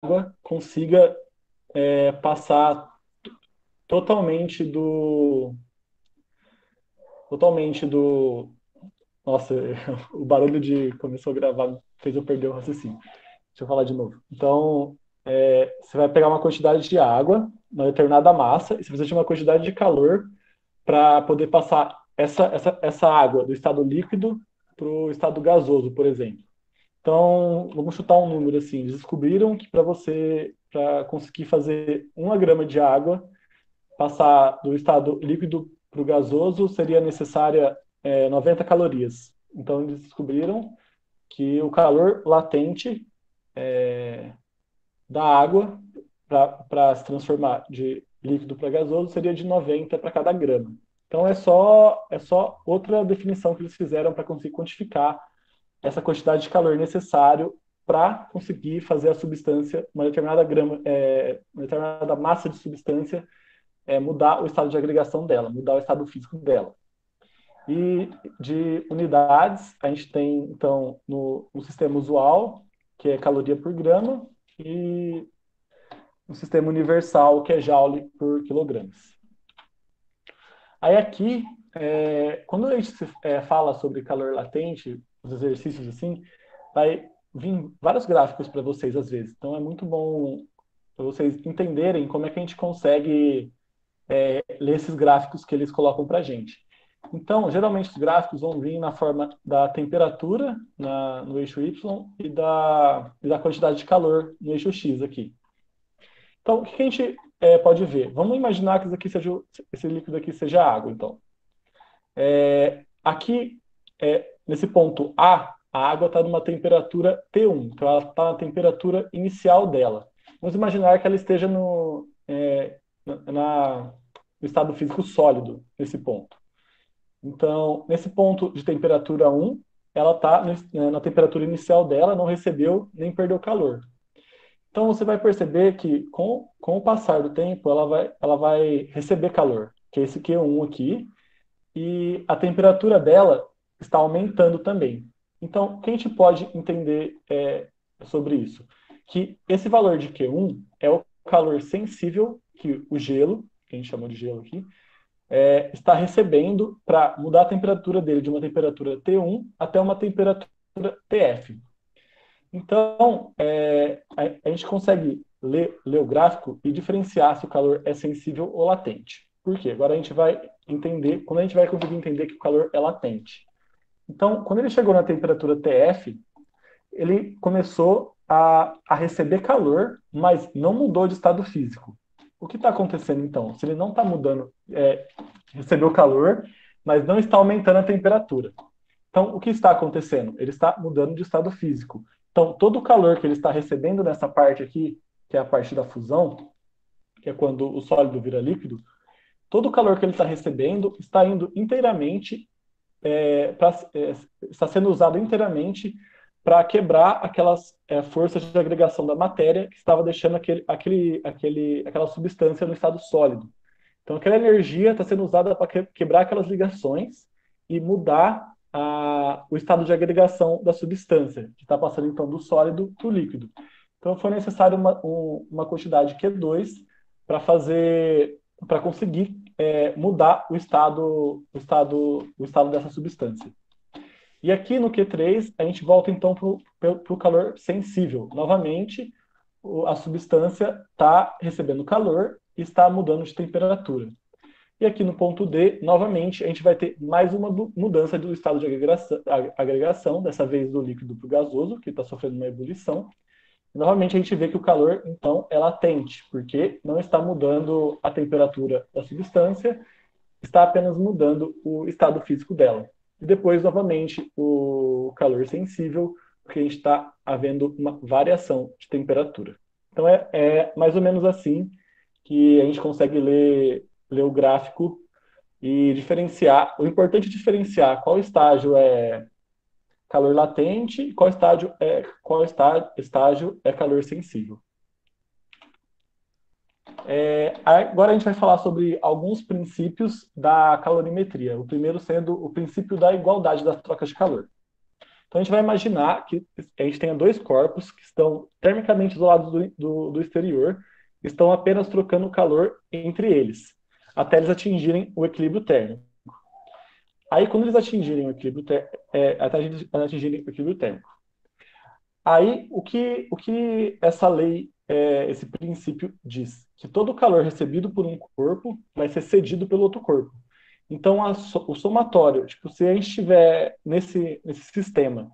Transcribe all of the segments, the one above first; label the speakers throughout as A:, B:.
A: água consiga passar totalmente do. Nossa, o barulho de começou a gravar fez eu perder o raciocínio. Deixa eu falar de novo. Então, você vai pegar uma quantidade de água, uma determinada massa, e você precisa de uma quantidade de calor para poder passar essa água do estado líquido para o estado gasoso, por exemplo. Então, vamos chutar um número assim. Eles descobriram que para conseguir fazer 1 grama de água, passar do estado líquido para o gasoso, seria necessária 90 calorias. Então, eles descobriram que o calor latente da água para se transformar de líquido para gasoso seria de 90 para cada grama. Então, é só outra definição que eles fizeram para conseguir quantificar essa quantidade de calor necessário para conseguir fazer a substância, uma determinada massa de substância, mudar o estado de agregação dela, mudar o estado físico dela. E de unidades, a gente tem, então, no sistema usual, que é caloria por grama, e no sistema universal, que é joule por quilogramas. Aí aqui, quando a gente fala sobre calor latente, os exercícios assim, vai vir vários gráficos para vocês às vezes. Então é muito bom para vocês entenderem como é que a gente consegue ler esses gráficos que eles colocam para a gente. Então, geralmente os gráficos vão vir na forma da temperatura no eixo Y e da quantidade de calor no eixo X aqui. Então, o que a gente pode ver? Vamos imaginar que esse líquido aqui seja água, então. Aqui, nesse ponto a água está numa temperatura T1, então ela está na temperatura inicial dela. Vamos imaginar que ela esteja no estado físico sólido, nesse ponto. Então, nesse ponto de temperatura 1, ela está na temperatura inicial dela, não recebeu nem perdeu calor. Então, você vai perceber que com o passar do tempo, ela vai receber calor, que é esse Q1 aqui, e a temperatura dela está aumentando também. Então, o que a gente pode entender sobre isso? Que esse valor de Q1 é o calor sensível que o gelo, que a gente chamou de gelo aqui, está recebendo para mudar a temperatura dele de uma temperatura T1 até uma temperatura TF. Então, a gente consegue ler o gráfico e diferenciar se o calor é sensível ou latente. Por quê? Agora a gente vai entender, quando a gente vai conseguir entender que o calor é latente. Então, quando ele chegou na temperatura TF, ele começou a receber calor, mas não mudou de estado físico. O que está acontecendo então? Se ele não está mudando, recebeu calor, mas não está aumentando a temperatura. Então, o que está acontecendo? Ele está mudando de estado físico. Então, todo o calor que ele está recebendo nessa parte aqui, que é a parte da fusão, que é quando o sólido vira líquido, todo o calor que ele está recebendo está indo inteiramente, está sendo usado inteiramente para quebrar aquelas forças de agregação da matéria que estava deixando aquela substância no estado sólido. Então, aquela energia está sendo usada para quebrar aquelas ligações e mudar o estado de agregação da substância, que está passando então do sólido para o líquido. Então, foi necessário uma quantidade Q2 para conseguir mudar o estado dessa substância. E aqui no Q3, a gente volta então para o calor sensível. Novamente, a substância está recebendo calor e está mudando de temperatura. E aqui no ponto D, novamente, a gente vai ter mais uma mudança do estado de agregação, dessa vez do líquido para o gasoso, que está sofrendo uma ebulição. E, novamente, a gente vê que o calor, então, é latente, porque não está mudando a temperatura da substância, está apenas mudando o estado físico dela. E depois, novamente, o calor sensível, porque a gente está havendo uma variação de temperatura. Então, é mais ou menos assim que a gente consegue ler o gráfico e diferenciar. O importante é diferenciar qual estágio é calor latente e qual estágio é calor sensível. Agora a gente vai falar sobre alguns princípios da calorimetria. O primeiro sendo o princípio da igualdade das trocas de calor. Então a gente vai imaginar que a gente tenha dois corpos que estão termicamente isolados do exterior, estão apenas trocando calor entre eles, até eles atingirem o equilíbrio térmico. Aí, quando eles atingirem o equilíbrio, até eles atingirem o equilíbrio térmico. Aí, o que essa lei, esse princípio diz? Que todo o calor recebido por um corpo vai ser cedido pelo outro corpo. Então, o somatório, tipo, se a gente tiver nesse sistema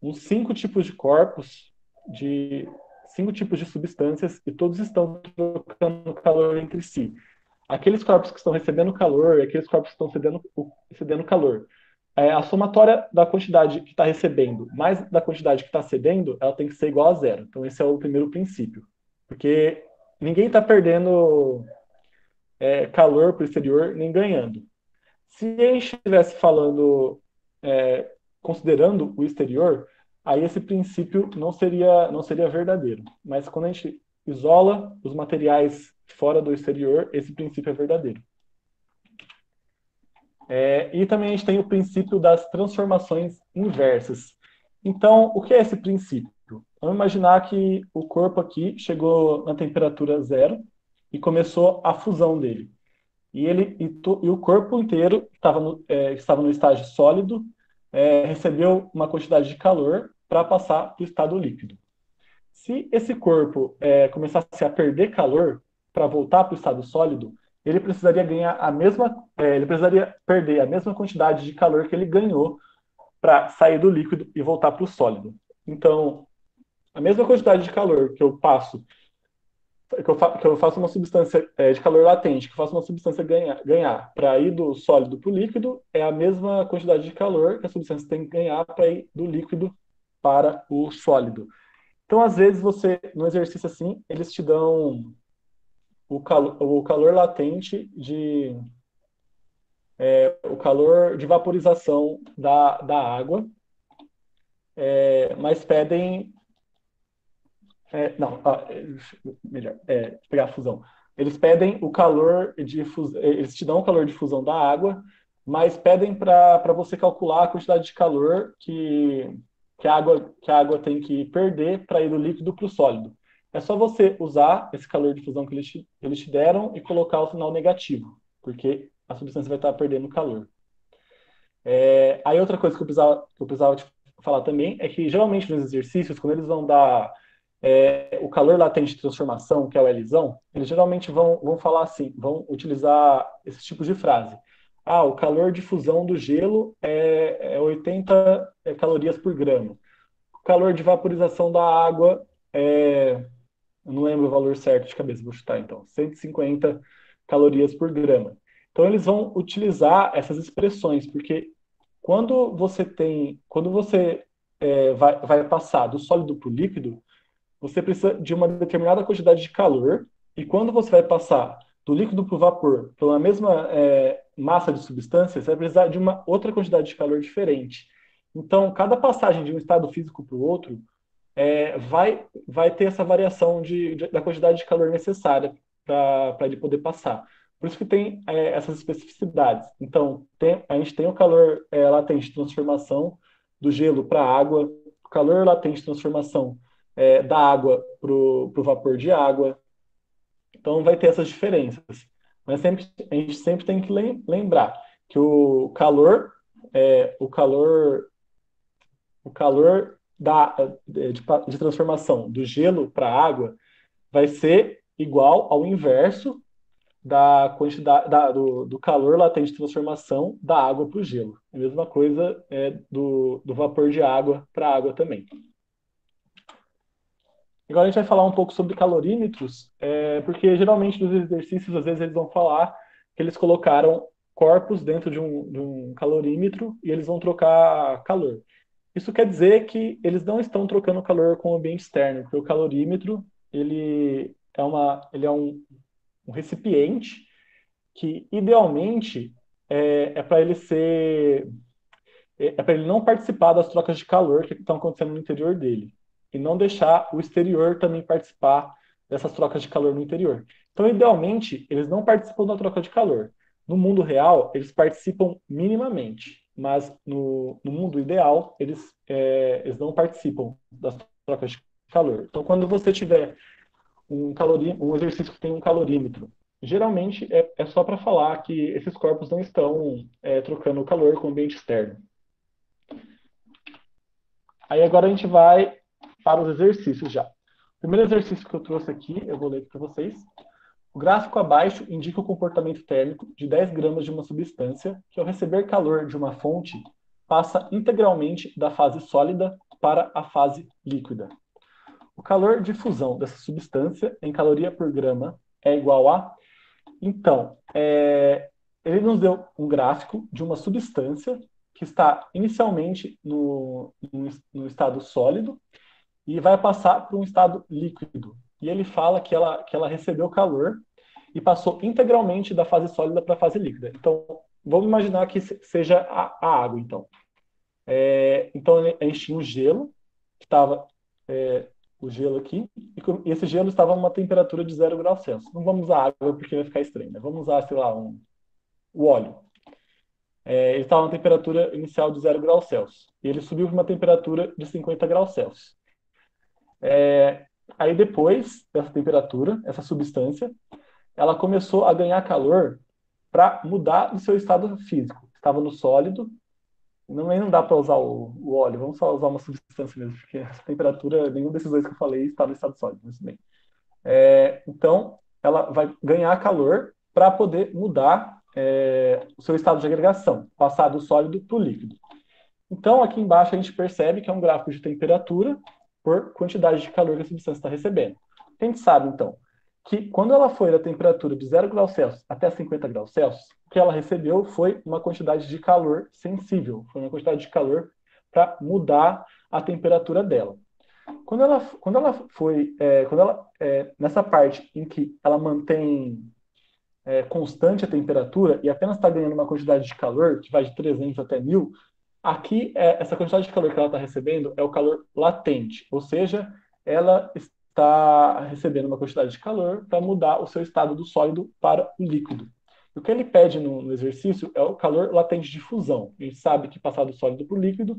A: uns cinco tipos de corpos, de cinco tipos de substâncias, e todos estão trocando calor entre si. Aqueles corpos que estão recebendo calor e aqueles corpos que estão cedendo calor. A somatória da quantidade que está recebendo mais da quantidade que está cedendo, ela tem que ser igual a zero. Então, esse é o primeiro princípio. Porque ninguém está perdendo calor para o exterior, nem ganhando. Se a gente estivesse falando, considerando o exterior, aí esse princípio não seria verdadeiro. Mas quando a gente isola os materiais fora do exterior, esse princípio é verdadeiro. E também a gente tem o princípio das transformações inversas. Então, o que é esse princípio? Vamos imaginar que o corpo aqui chegou na temperatura zero e começou a fusão dele. E o corpo inteiro estava no estágio sólido, recebeu uma quantidade de calor para passar para o estado líquido. Se esse corpo começasse a perder calor para voltar para o estado sólido, ele precisaria ganhar ele precisaria perder a mesma quantidade de calor que ele ganhou para sair do líquido e voltar para o sólido. Então, a mesma quantidade de calor que eu passo, que eu faço uma substância de calor latente, que eu faço uma substância ganhar para ir do sólido para o líquido, é a mesma quantidade de calor que a substância tem que ganhar para ir do líquido para o sólido. Então, às vezes, no exercício assim, eles te dão o calor latente o calor de vaporização da água, mas pedem, não, melhor, pegar a fusão. Eles pedem o calor de fusão, eles te dão o calor de fusão da água, mas pedem para você calcular a quantidade de calor que a água tem que perder para ir do líquido para o sólido. É só você usar esse calor de fusão que eles te deram e colocar o sinal negativo, porque a substância vai estar perdendo calor. Aí outra coisa que eu precisava te falar também é que geralmente nos exercícios, quando eles vão dar o calor latente de transformação, que é o Lzão, eles geralmente vão falar assim, vão utilizar esse tipo de frase. O calor de fusão do gelo é 80 calorias por grama. O calor de vaporização da água eu não lembro o valor certo de cabeça, vou chutar então, 150 calorias por grama. Então eles vão utilizar essas expressões, porque quando você vai passar do sólido para o líquido, você precisa de uma determinada quantidade de calor, e quando você vai passar do líquido para o vapor pela mesma massa de substância, você vai precisar de uma outra quantidade de calor diferente. Então, cada passagem de um estado físico para o outro vai ter essa variação da quantidade de calor necessária para ele poder passar. Por isso que tem essas especificidades. Então, a gente tem o calor latente de transformação do gelo para a água, o calor latente de transformação da água para o vapor de água. Então, vai ter essas diferenças. Mas a gente sempre tem que lembrar que o calor de transformação do gelo para a água vai ser igual ao inverso da quantidade do calor latente de transformação da água para o gelo. A mesma coisa do vapor de água para a água também. Agora a gente vai falar um pouco sobre calorímetros, porque geralmente nos exercícios, às vezes, eles vão falar que eles colocaram corpos dentro de um calorímetro e eles vão trocar calor. Isso quer dizer que eles não estão trocando calor com o ambiente externo, porque o calorímetro ele é um recipiente que, idealmente, para ele ser para ele não participar das trocas de calor que estão acontecendo no interior dele e não deixar o exterior também participar dessas trocas de calor no interior. Então, idealmente, eles não participam da troca de calor. No mundo real, eles participam minimamente. mas no mundo ideal, eles não participam das trocas de calor. Então, quando você tiver um exercício que tem um calorímetro, geralmente é só para falar que esses corpos não estão trocando calor com o ambiente externo. Aí agora a gente vai para os exercícios já. O primeiro exercício que eu trouxe aqui, eu vou ler aqui para vocês. O gráfico abaixo indica o comportamento térmico de 10 gramas de uma substância que, ao receber calor de uma fonte, passa integralmente da fase sólida para a fase líquida. O calor de fusão dessa substância em caloria por grama é igual a... Então, ele nos deu um gráfico de uma substância que está inicialmente no estado sólido e vai passar para um estado líquido. E ele fala que ela recebeu calor e passou integralmente da fase sólida para a fase líquida. Então, vamos imaginar que seja a água, então. Então, a gente tinha o gelo, que estava o gelo aqui, e esse gelo estava a uma temperatura de 0 graus Celsius. Não vamos usar água porque vai ficar estranho, né? Vamos usar, sei lá, o óleo. Ele estava a uma temperatura inicial de 0 graus Celsius. E ele subiu para uma temperatura de 50 graus Celsius. Aí depois dessa temperatura, essa substância, ela começou a ganhar calor para mudar o seu estado físico. Estava no sólido, não dá para usar o óleo, vamos só usar uma substância mesmo, porque essa temperatura, nenhum desses dois que eu falei está no estado sólido, mas bem. Então, ela vai ganhar calor para poder mudar o seu estado de agregação, passar do sólido para o líquido. Então, aqui embaixo a gente percebe que é um gráfico de temperatura por quantidade de calor que a substância está recebendo. A gente sabe, então, que quando ela foi da temperatura de 0 graus Celsius até 50 graus Celsius, o que ela recebeu foi uma quantidade de calor sensível, foi uma quantidade de calor para mudar a temperatura dela. Nessa parte em que ela mantém constante a temperatura e apenas está ganhando uma quantidade de calor que vai de 300 até 1000, aqui, essa quantidade de calor que ela está recebendo é o calor latente, ou seja, ela está recebendo uma quantidade de calor para mudar o seu estado do sólido para o líquido. O que ele pede no exercício é o calor latente de fusão. A gente sabe que passar do sólido para o líquido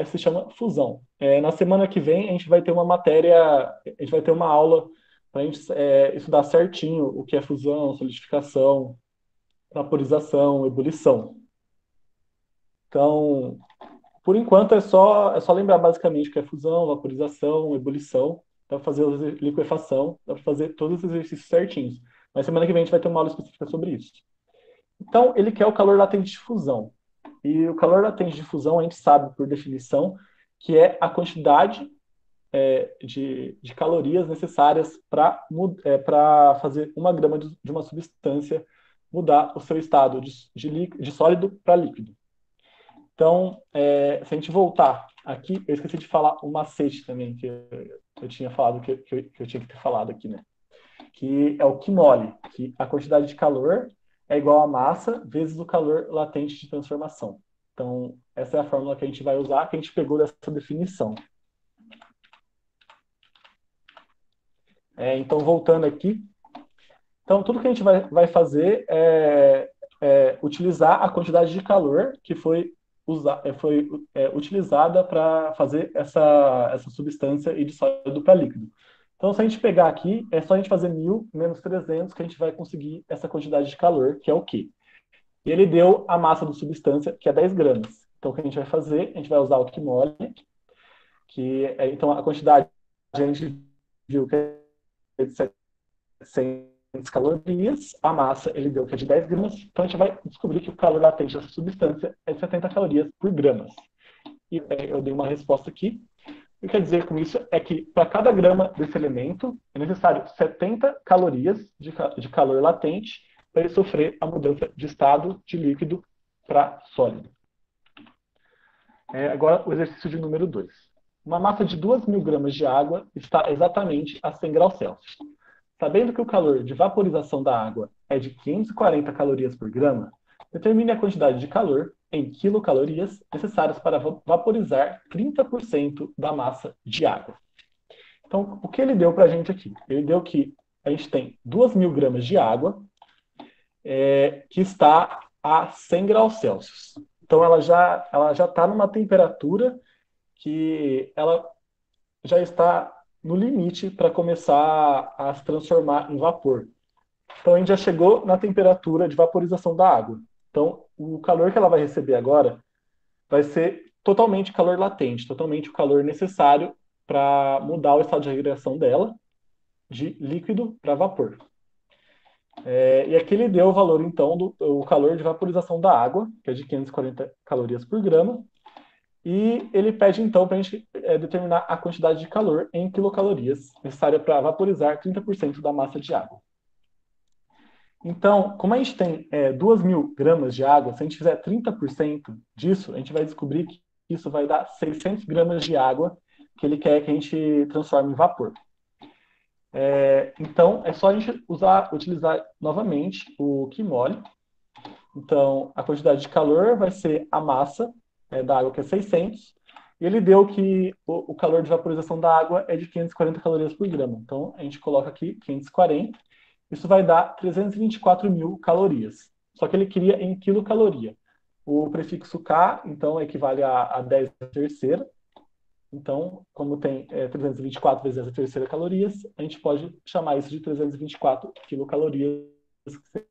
A: se chama fusão. Na semana que vem, a gente vai ter uma matéria, a gente vai ter uma aula para a gente estudar certinho o que é fusão, solidificação, vaporização, ebulição. Então, por enquanto, é só lembrar basicamente o que é fusão, vaporização, ebulição. Dá para fazer liquefação, dá para fazer todos os exercícios certinhos. Mas semana que vem a gente vai ter uma aula específica sobre isso. Então, ele quer o calor latente de fusão. E o calor latente de fusão, a gente sabe, por definição, que é a quantidade de calorias necessárias para fazer 1 grama de uma substância mudar o seu estado de sólido para líquido. Então, se a gente voltar aqui, eu esqueci de falar um macete também, que eu tinha falado, que eu tinha que ter falado aqui, né? Que é o QMOL, que a quantidade de calor é igual a massa vezes o calor latente de transformação. Então, essa é a fórmula que a gente vai usar, que a gente pegou dessa definição. Então, voltando aqui. Então, tudo que a gente vai fazer é utilizar a quantidade de calor que foi utilizada para fazer essa substância ir de sólido para líquido. Então, se a gente pegar aqui, é só a gente fazer 1000 menos 300 que a gente vai conseguir essa quantidade de calor, que é o quê? E ele deu a massa da substância, que é 10 gramas. Então, o que a gente vai fazer? A gente vai usar o QMOL, então a quantidade a gente viu que é de 700 calorias, a massa ele deu que é de 10 gramas, então a gente vai descobrir que o calor latente dessa substância é de 70 calorias por gramas. E eu dei uma resposta aqui. O que quer dizer com isso é que para cada grama desse elemento é necessário 70 calorias de calor latente para ele sofrer a mudança de estado de líquido para sólido. Agora, o exercício de número 2. Uma massa de 2.000 gramas de água está exatamente a 100 graus Celsius. Sabendo que o calor de vaporização da água é de 540 calorias por grama, determine a quantidade de calor em quilocalorias necessárias para vaporizar 30% da massa de água. Então, o que ele deu para a gente aqui? Ele deu que a gente tem 2.000 gramas de água que está a 100 graus Celsius. Então ela já está numa temperatura que ela já está no limite para começar a se transformar em vapor. Então a gente já chegou na temperatura de vaporização da água. Então o calor que ela vai receber agora vai ser totalmente calor latente, totalmente o calor necessário para mudar o estado de agregação dela de líquido para vapor. E aqui ele deu o valor, então, do o calor de vaporização da água, que é de 540 calorias por grama, e ele pede, então, para a gente determinar a quantidade de calor em quilocalorias necessária para vaporizar 30% da massa de água. Então, como a gente tem 2.000 gramas de água, se a gente fizer 30% disso, a gente vai descobrir que isso vai dar 600 gramas de água que ele quer que a gente transforme em vapor. Então, é só a gente utilizar novamente o Qmole. Então, a quantidade de calor vai ser a massa da água, que é 600, e ele deu que o calor de vaporização da água é de 540 calorias por grama. Então, a gente coloca aqui 540, isso vai dar 324.000 calorias. Só que ele queria em quilocaloria. O prefixo K, então, equivale a 10 à terceira. Então, como tem 324 vezes 10 à terceira calorias, a gente pode chamar isso de 324 quilocalorias, que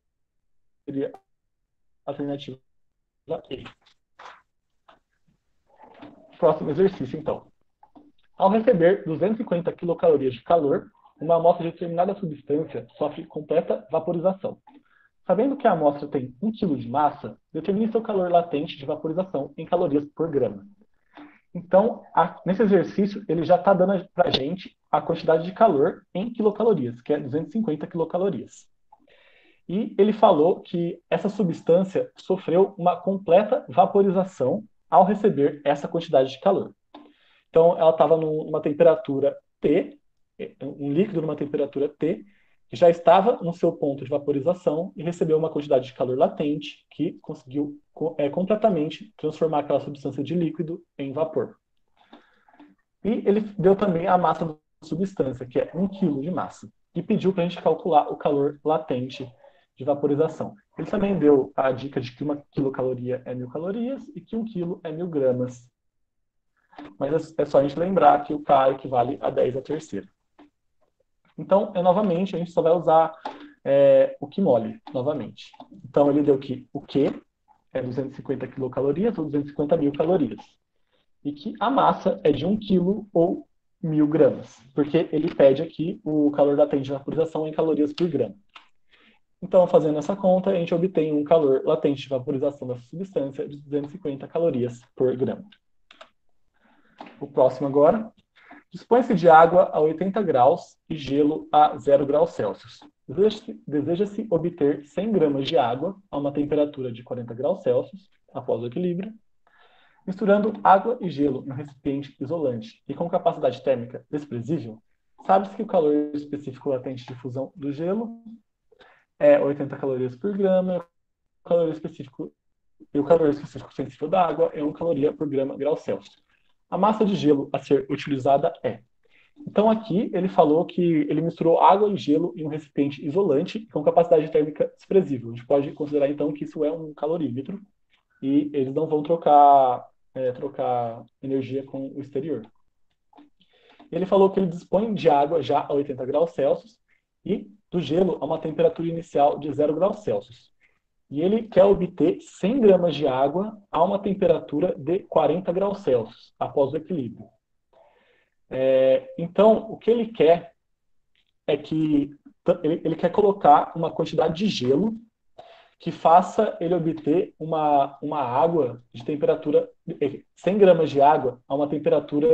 A: seria a alternativa E. Próximo exercício, então. Ao receber 250 quilocalorias de calor, uma amostra de determinada substância sofre completa vaporização. Sabendo que a amostra tem 1 kg de massa, determine seu calor latente de vaporização em calorias por grama. Então, nesse exercício, ele já está dando para a gente a quantidade de calor em quilocalorias, que é 250 quilocalorias. E ele falou que essa substância sofreu uma completa vaporização ao receber essa quantidade de calor. Então, ela estava numa temperatura T, um líquido numa temperatura T, que já estava no seu ponto de vaporização e recebeu uma quantidade de calor latente que conseguiu completamente transformar aquela substância de líquido em vapor. E ele deu também a massa da substância, que é 1 kg de massa, e pediu para a gente calcular o calor latente de vaporização. Ele também deu a dica de que 1 quilocaloria é 1.000 calorias e que 1 quilo é 1.000 gramas. Mas é só a gente lembrar que o K equivale a 10 à terceira. Então, novamente, a gente só vai usar o Qmole, novamente. Então, ele deu que o Q é 250 quilocalorias ou 250.000 calorias. E que a massa é de 1 quilo ou 1.000 gramas, porque ele pede aqui o calor latente de vaporização em calorias por grama. Então, fazendo essa conta, a gente obtém um calor latente de vaporização dessa substância de 250 calorias por grama. O próximo agora. Dispõe-se de água a 80 graus e gelo a 0 graus Celsius. Deseja-se obter 100 gramas de água a uma temperatura de 40 graus Celsius, após o equilíbrio, misturando água e gelo em um recipiente isolante e com capacidade térmica desprezível. Sabe-se que o calor específico latente de fusão do gelo é 80 calorias por grama, e o calor específico sensível da água é 1 caloria por grama grau Celsius. A massa de gelo a ser utilizada é. Então aqui ele falou que ele misturou água e gelo em um recipiente isolante com capacidade térmica desprezível. A gente pode considerar então que isso é um calorímetro e eles não vão trocar energia com o exterior. Ele falou que ele dispõe de água já a 80 graus Celsius e do gelo a uma temperatura inicial de 0 graus Celsius. E ele quer obter 100 gramas de água a uma temperatura de 40 graus Celsius, após o equilíbrio. Então, o que ele quer é que ele quer colocar uma quantidade de gelo que faça ele obter uma água de temperatura, 100 gramas de água a uma temperatura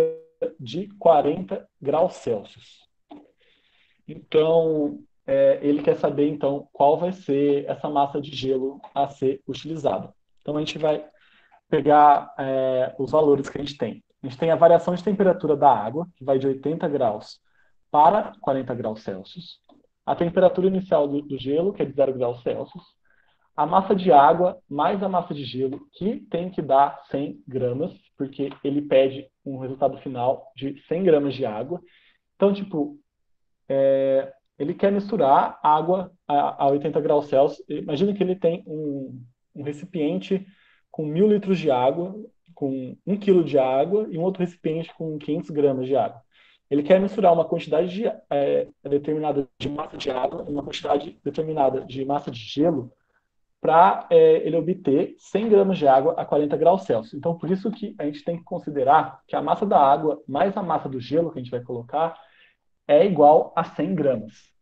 A: de 40 graus Celsius. Então, ele quer saber, então, qual vai ser essa massa de gelo a ser utilizada. Então, a gente vai pegar os valores que a gente tem. A gente tem a variação de temperatura da água, que vai de 80 graus para 40 graus Celsius. A temperatura inicial do gelo, que é de 0 graus Celsius. A massa de água mais a massa de gelo, que tem que dar 100 gramas, porque ele pede um resultado final de 100 gramas de água. Então, tipo, ele quer misturar água a 80 graus Celsius. Imagina que ele tem um recipiente com 1.000 litros de água, com 1 quilo de água e um outro recipiente com 500 gramas de água. Ele quer misturar uma quantidade determinada de massa de água e uma quantidade determinada de massa de gelo para ele obter 100 gramas de água a 40 graus Celsius. Então, por isso que a gente tem que considerar que a massa da água mais a massa do gelo que a gente vai colocar é igual a 100 gramas.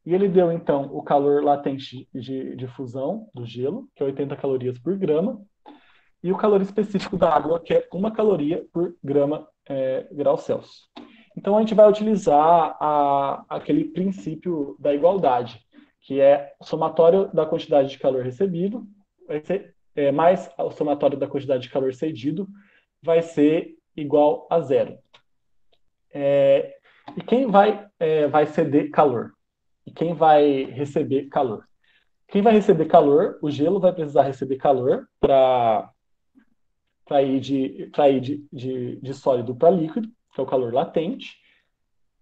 A: E ele deu, então, o calor latente de fusão do gelo, que é 80 calorias por grama, e o calor específico da água, que é 1 caloria por grama grau Celsius. Então, a gente vai utilizar aquele princípio da igualdade, que é o somatório da quantidade de calor recebido, vai ser, mais o somatório da quantidade de calor cedido, vai ser igual a zero. E quem vai ceder calor? E quem vai receber calor? Quem vai receber calor, o gelo vai precisar receber calor para ir de sólido para líquido, que é o calor latente.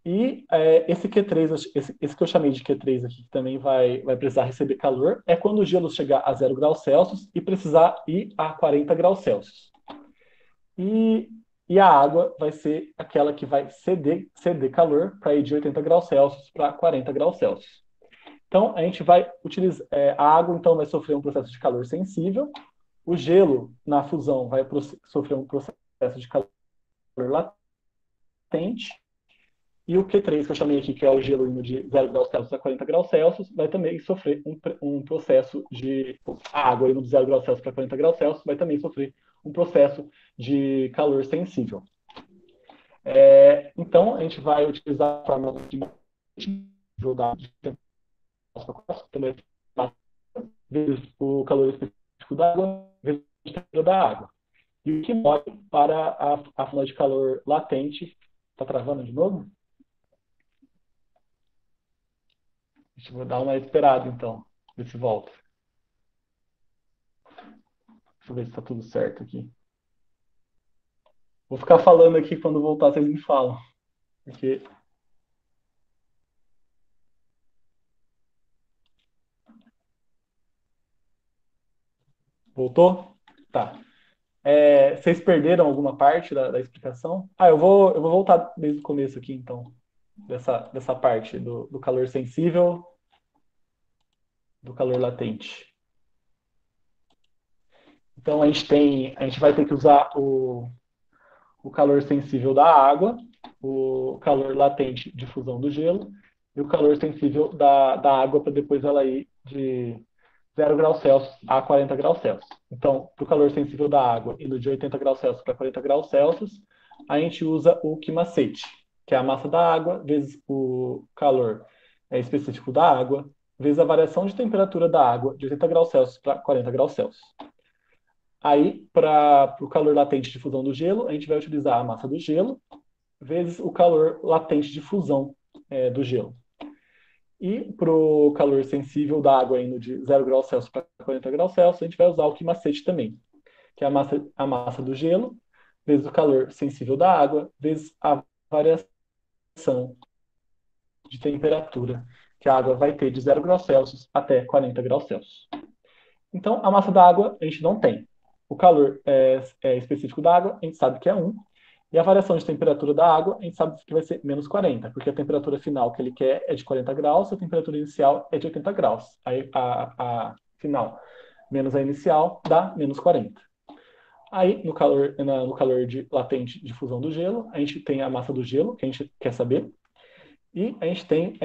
A: E esse Q3, esse que eu chamei de Q3 aqui, que também vai precisar receber calor, é quando o gelo chegar a 0 graus Celsius e precisar ir a 40 graus Celsius. E a água vai ser aquela que vai ceder calor para ir de 80 graus Celsius para 40 graus Celsius. Então, a gente vai utilizar. A água, então, vai sofrer um processo de calor sensível. O gelo, na fusão, vai sofrer um processo de calor latente. E o Q3, que eu chamei aqui, que é o gelo indo de 0 graus Celsius a 40 graus Celsius, vai também sofrer um processo de. A água indo de 0 graus Celsius para 40 graus Celsius vai também sofrer um processo de calor sensível. Então, a gente vai utilizar a fórmula de também vezes o calor específico da água, vezes a temperatura da água. E o que move para a fórmula de calor latente. Está travando de novo? Deixa eu dar uma esperada, então. Ver se volta. Deixa eu ver se está tudo certo aqui. Vou ficar falando aqui, quando voltar vocês me falam. Porque... Voltou? Tá. Vocês perderam alguma parte da explicação? Eu vou voltar desde o começo aqui, então. Dessa parte do calor sensível, do calor latente. Então, a gente vai ter que usar o calor sensível da água, o calor latente de fusão do gelo e o calor sensível da água para depois ela ir de 0 graus Celsius a 40 graus Celsius. Então, para o calor sensível da água indo de 80 graus Celsius para 40 graus Celsius, a gente usa o Q-macete, que é a massa da água vezes o calor específico da água, vezes a variação de temperatura da água de 80 graus Celsius para 40 graus Celsius. Aí, para o calor latente de fusão do gelo, a gente vai utilizar a massa do gelo vezes o calor latente de fusão do gelo. E para o calor sensível da água indo de 0 graus Celsius para 40 graus Celsius, a gente vai usar o Q-macete também, que é a massa do gelo vezes o calor sensível da água vezes a variação de temperatura que a água vai ter de 0 graus Celsius até 40 graus Celsius. Então, a massa da água a gente não tem. O calor específico da água, a gente sabe que é 1. E a variação de temperatura da água, a gente sabe que vai ser menos 40, porque a temperatura final que ele quer é de 40 graus, a temperatura inicial é de 80 graus. Aí a final menos a inicial dá menos 40. Aí, no calor latente de fusão do gelo, a gente tem a massa do gelo, que a gente quer saber, e a gente tem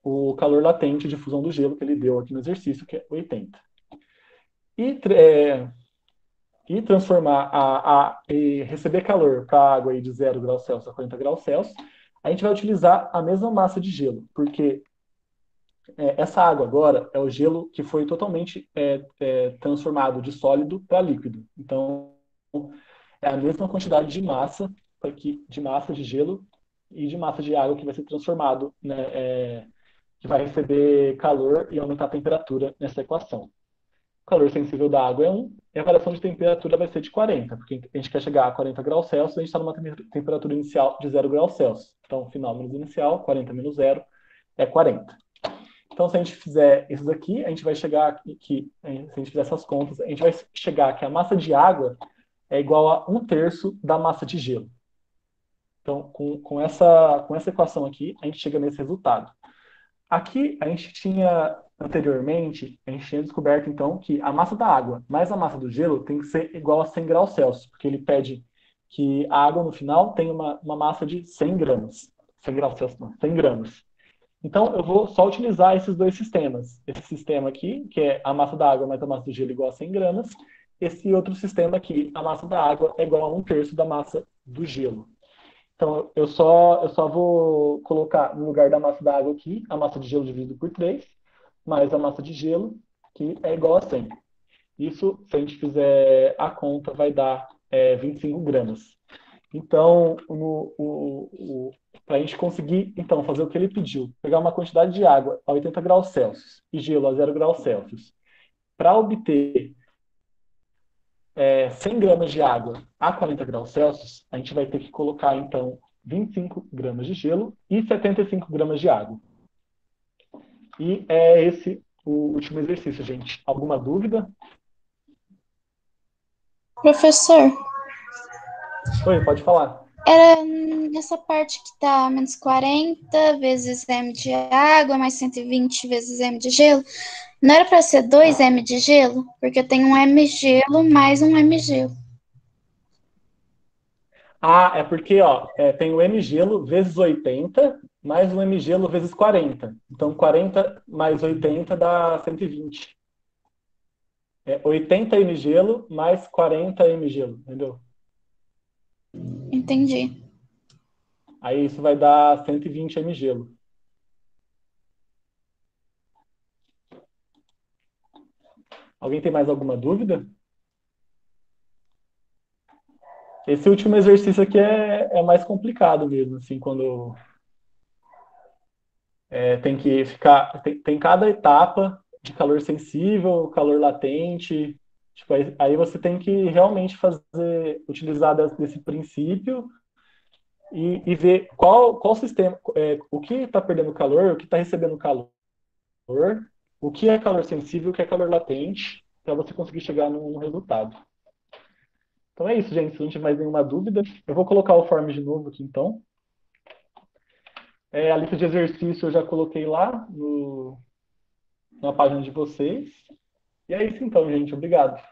A: o calor latente de fusão do gelo, que ele deu aqui no exercício, que é 80. E transformar e receber calor para a água aí de 0 graus Celsius a 40 graus Celsius, a gente vai utilizar a mesma massa de gelo, porque essa água agora é o gelo que foi totalmente transformado de sólido para líquido. Então, é a mesma quantidade de massa aqui, de massa de gelo e de massa de água que vai ser transformado, né, que vai receber calor e aumentar a temperatura nessa equação. O calor sensível da água é 1, e a variação de temperatura vai ser de 40, porque a gente quer chegar a 40 graus Celsius, a gente está numa temperatura inicial de 0 graus Celsius. Então, final menos inicial, 40 menos 0, é 40. Então, se a gente fizer isso daqui, a gente vai chegar aqui, se a gente fizer essas contas, a gente vai chegar que a massa de água é igual a 1/3 da massa de gelo. Então, com essa equação aqui, a gente chega nesse resultado. Aqui, a gente tinha, anteriormente, a gente tinha descoberto, então, que a massa da água mais a massa do gelo tem que ser igual a 100 graus Celsius, porque ele pede que a água, no final, tenha uma massa de 100 gramas. 100 graus Celsius, não, 100 gramas. Então, eu vou só utilizar esses dois sistemas. Esse sistema aqui, que é a massa da água mais a massa do gelo igual a 100 gramas. Esse outro sistema aqui, a massa da água é igual a 1/3 da massa do gelo. Então, eu só vou colocar no lugar da massa da água aqui, a massa de gelo dividido por 3, mais a massa de gelo, que é igual a 100. Isso, se a gente fizer a conta, vai dar 25 gramas. Então, para a gente conseguir então, fazer o que ele pediu, pegar uma quantidade de água a 80 graus Celsius e gelo a 0 graus Celsius, para obter 100 gramas de água a 40 graus Celsius, a gente vai ter que colocar, então, 25 gramas de gelo e 75 gramas de água. E é esse o último exercício, gente. Alguma dúvida?
B: Professor,
A: Oi, pode falar.
B: era nessa parte que tá menos 40 vezes m de água, mais 120 vezes m de gelo. Não era para ser 2 m de gelo? Porque eu tenho um m gelo mais um m gelo.
A: Ah, é porque tem o M gelo vezes 80, mais o M gelo vezes 40. Então, 40 mais 80 dá 120. 80 M gelo mais 40 M gelo, entendeu?
B: Entendi.
A: Aí isso vai dar 120 M gelo. Alguém tem mais alguma dúvida? Esse último exercício aqui é mais complicado mesmo, assim, quando tem que ficar. Tem cada etapa de calor sensível, calor latente. Tipo, aí você tem que realmente utilizar desse princípio e ver qual sistema, o que está perdendo calor, o que está recebendo calor, o que é calor sensível, o que é calor latente, para você conseguir chegar no resultado. Então é isso, gente. Se não tiver mais nenhuma dúvida, eu vou colocar o form de novo aqui, então. A lista de exercício eu já coloquei lá na página de vocês. E é isso então, gente. Obrigado.